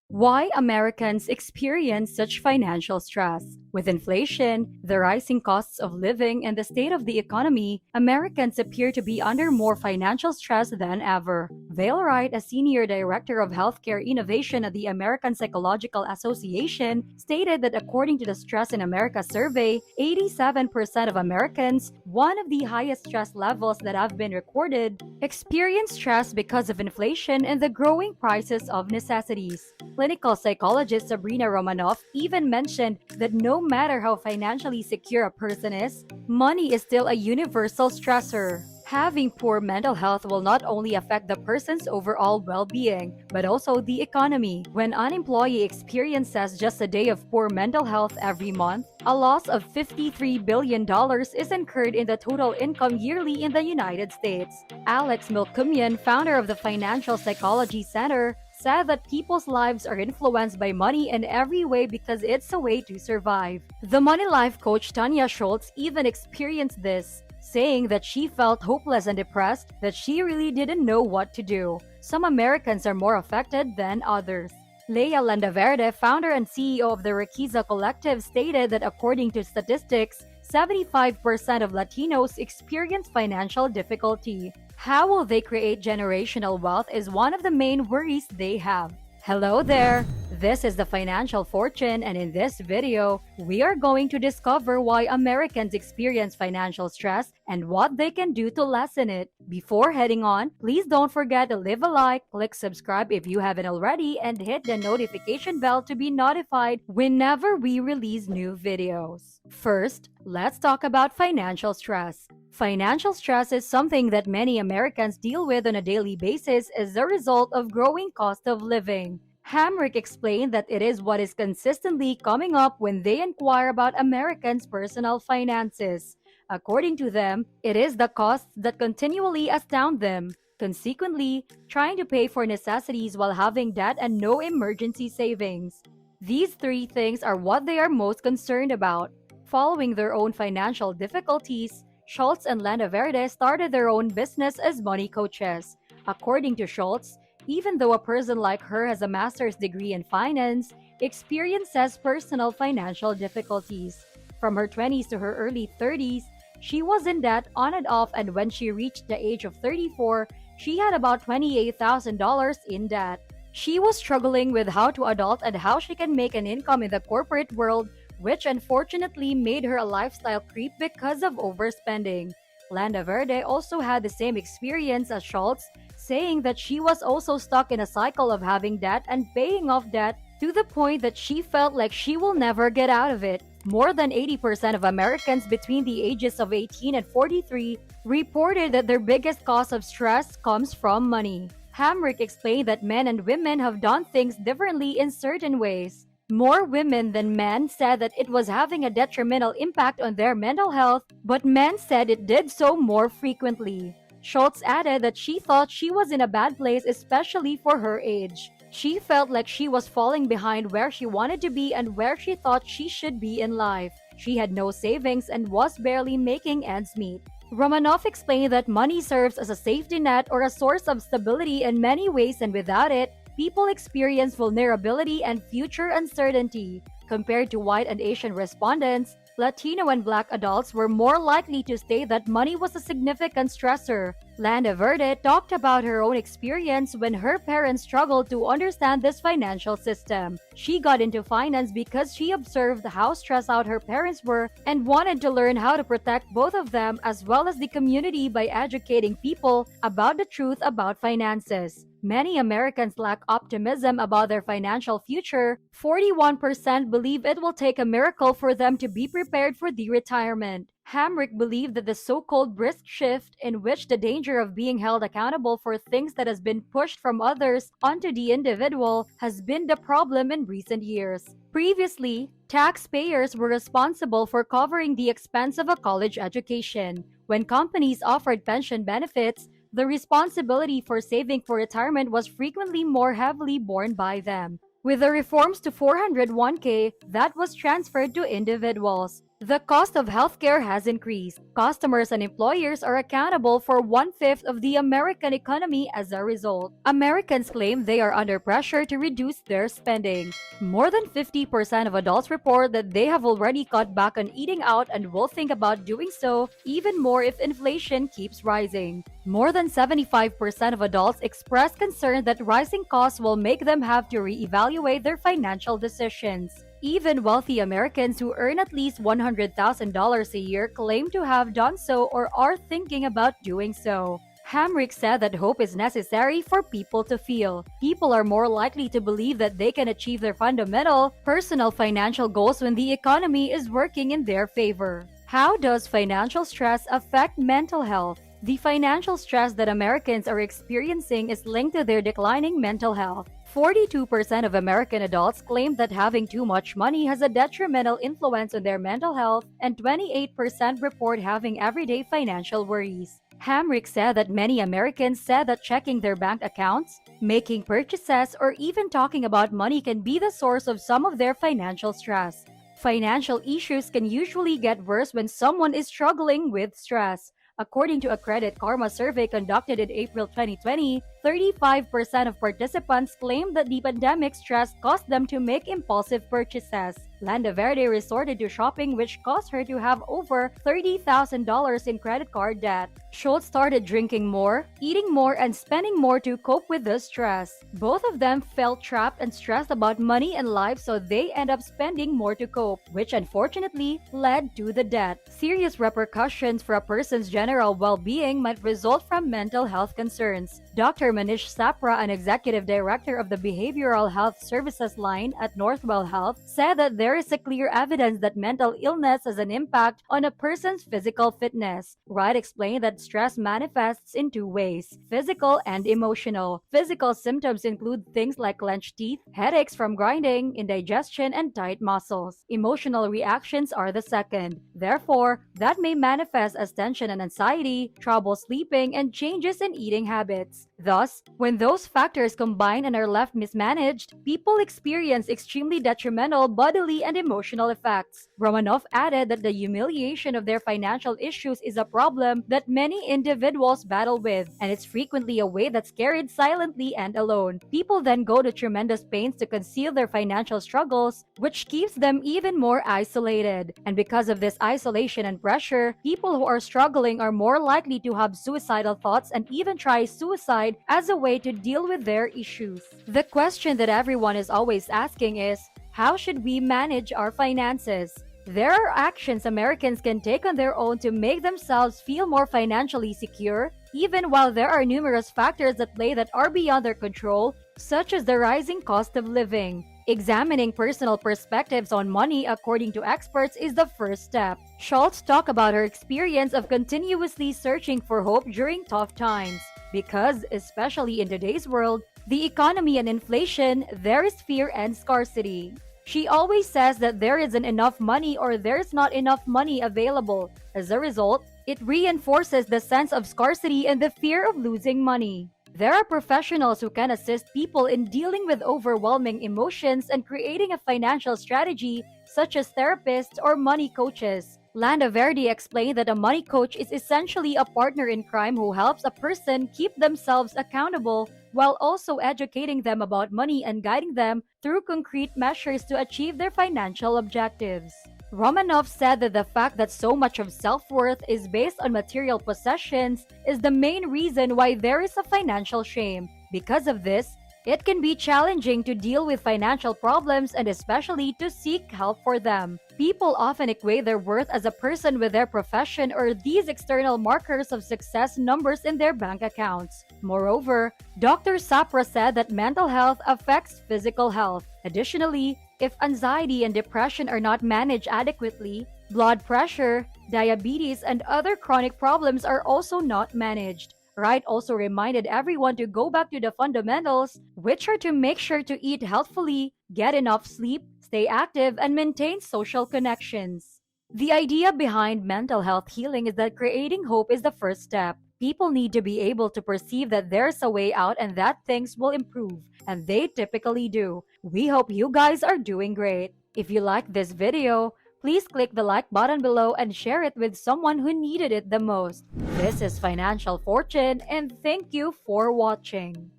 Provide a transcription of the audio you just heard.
Why Americans experience such financial stress. With inflation, the rising costs of living, and the state of the economy, Americans appear to be under more financial stress than ever. Vaile Wright, a senior director of healthcare innovation at the American Psychological Association, stated that according to the Stress in America survey, 87% of Americans, one of the highest stress levels that have been recorded, experience stress because of inflation and the growing prices of necessities. Clinical psychologist Sabrina Romanoff even mentioned that no matter how financially secure a person is, money is still a universal stressor. Having poor mental health will not only affect the person's overall well-being, but also the economy. When an employee experiences just a day of poor mental health every month, a loss of $53 billion is incurred in the total income yearly in the United States. Alex Melkumian, founder of the Financial Psychology Center, said that people's lives are influenced by money in every way because it's a way to survive. The money life coach Tanya Schultz even experienced this, saying that she felt hopeless and depressed, that she really didn't know what to do. Some Americans are more affected than others. Lea Landaverde, founder and CEO of the Riqueza collective, stated that according to statistics, 75% of Latinos experience financial difficulty. How will they create generational wealth is one of the main worries they have. Hello there! This is the Financial Fortune, and in this video, we are going to discover why Americans experience financial stress and what they can do to lessen it. Before heading on, please don't forget to leave a like, click subscribe if you haven't already, and hit the notification bell to be notified whenever we release new videos. First, let's talk about financial stress. Financial stress is something that many Americans deal with on a daily basis as a result of growing cost of living. Hamrick explained that it is what is consistently coming up when they inquire about Americans' personal finances. According to them, it is the costs that continually astound them. Consequently, trying to pay for necessities while having debt and no emergency savings. These three things are what they are most concerned about. Following their own financial difficulties, Schultz and Landaverde started their own business as money coaches. According to Schultz, even though a person like her has a master's degree in finance, experiences personal financial difficulties. From her 20s to her early 30s, she was in debt on and off, and when she reached the age of 34, she had about $28,000 in debt. She was struggling with how to adult and how she can make an income in the corporate world, which unfortunately made her a lifestyle creep because of overspending. Landaverde also had the same experience as Schultz, saying that she was also stuck in a cycle of having debt and paying off debt to the point that she felt like she will never get out of it. More than 80% of Americans between the ages of 18 and 43 reported that their biggest cause of stress comes from money. Hamrick explained that men and women have done things differently in certain ways. More women than men said that it was having a detrimental impact on their mental health, but men said it did so more frequently. Schultz added that she thought she was in a bad place, especially for her age. She felt like she was falling behind where she wanted to be and where she thought she should be in life. She had no savings and was barely making ends meet. Romanoff explained that money serves as a safety net or a source of stability in many ways, and without it, people experience vulnerability and future uncertainty. Compared to white and Asian respondents, Latino and Black adults were more likely to state that money was a significant stressor. Landaverde talked about her own experience when her parents struggled to understand this financial system. She got into finance because she observed how stressed out her parents were and wanted to learn how to protect both of them as well as the community by educating people about the truth about finances. Many Americans lack optimism about their financial future. 41% believe it will take a miracle for them to be prepared for the retirement. Hamrick believed that the so-called brisk shift, in which the danger of being held accountable for things that has been pushed from others onto the individual, has been the problem in recent years. Previously, taxpayers were responsible for covering the expense of a college education. When companies offered pension benefits, the responsibility for saving for retirement was frequently more heavily borne by them. With the reforms to 401k, that was transferred to individuals. The cost of healthcare has increased. Customers and employers are accountable for one-fifth of the American economy as a result. Americans claim they are under pressure to reduce their spending. More than 50% of adults report that they have already cut back on eating out and will think about doing so even more if inflation keeps rising. More than 75% of adults express concern that rising costs will make them have to reevaluate their financial decisions. Even wealthy Americans who earn at least $100,000 a year claim to have done so or are thinking about doing so. Hamrick said that hope is necessary for people to feel. People are more likely to believe that they can achieve their fundamental, personal financial goals when the economy is working in their favor. How does financial stress affect mental health? The financial stress that Americans are experiencing is linked to their declining mental health. 42% of American adults claim that having too much money has a detrimental influence on their mental health, and 28% report having everyday financial worries. Hamrick said that many Americans said that checking their bank accounts, making purchases, or even talking about money can be the source of some of their financial stress. Financial issues can usually get worse when someone is struggling with stress. According to a Credit Karma survey conducted in April 2020, 35% of participants claimed that the pandemic stress caused them to make impulsive purchases. Landaverde resorted to shopping, which caused her to have over $30,000 in credit card debt. Schultz started drinking more, eating more, and spending more to cope with the stress. Both of them felt trapped and stressed about money and life, so they end up spending more to cope, which unfortunately led to the debt. Serious repercussions for a person's general well-being might result from mental health concerns. Dr. Manish Sapra, an executive director of the Behavioral Health Services line at Northwell Health, said that there is a clear evidence that mental illness has an impact on a person's physical fitness. Wright explained that stress manifests in two ways: physical and emotional. Physical symptoms include things like clenched teeth, headaches from grinding, indigestion, and tight muscles. Emotional reactions are the second. Therefore, that may manifest as tension and anxiety, trouble sleeping, and changes in eating habits. Thus, when those factors combine and are left mismanaged, people experience extremely detrimental bodily and emotional effects. Romanoff added that the humiliation of their financial issues is a problem that many individuals battle with, and it's frequently a way that's carried silently and alone. People then go to tremendous pains to conceal their financial struggles, which keeps them even more isolated. And because of this isolation and pressure, people who are struggling are more likely to have suicidal thoughts and even try suicide as a way to deal with their issues. The question that everyone is always asking is, how should we manage our finances? There are actions Americans can take on their own to make themselves feel more financially secure, even while there are numerous factors at play that are beyond their control, such as the rising cost of living. Examining personal perspectives on money according to experts is the first step. Schultz talked about her experience of continuously searching for hope during tough times. Because, especially in today's world, the economy and inflation, there is fear and scarcity. She always says that there isn't enough money or there's not enough money available. As a result, it reinforces the sense of scarcity and the fear of losing money. There are professionals who can assist people in dealing with overwhelming emotions and creating a financial strategy, such as therapists or money coaches. Landaverde explained that a money coach is essentially a partner in crime who helps a person keep themselves accountable while also educating them about money and guiding them through concrete measures to achieve their financial objectives. Romanoff said that the fact that so much of self-worth is based on material possessions is the main reason why there is a financial shame. Because of this, it can be challenging to deal with financial problems and especially to seek help for them. People often equate their worth as a person with their profession or these external markers of success numbers in their bank accounts. Moreover, Dr. Sapra said that mental health affects physical health. Additionally, if anxiety and depression are not managed adequately, blood pressure, diabetes, and other chronic problems are also not managed. Wright also reminded everyone to go back to the fundamentals, which are to make sure to eat healthfully, get enough sleep, stay active, and maintain social connections. The idea behind mental health healing is that creating hope is the first step. People need to be able to perceive that there's a way out and that things will improve, and they typically do. We hope you guys are doing great. If you like this video, Please click the like button below and share it with someone who needed it the most. This is Financial Fortune, and thank you for watching.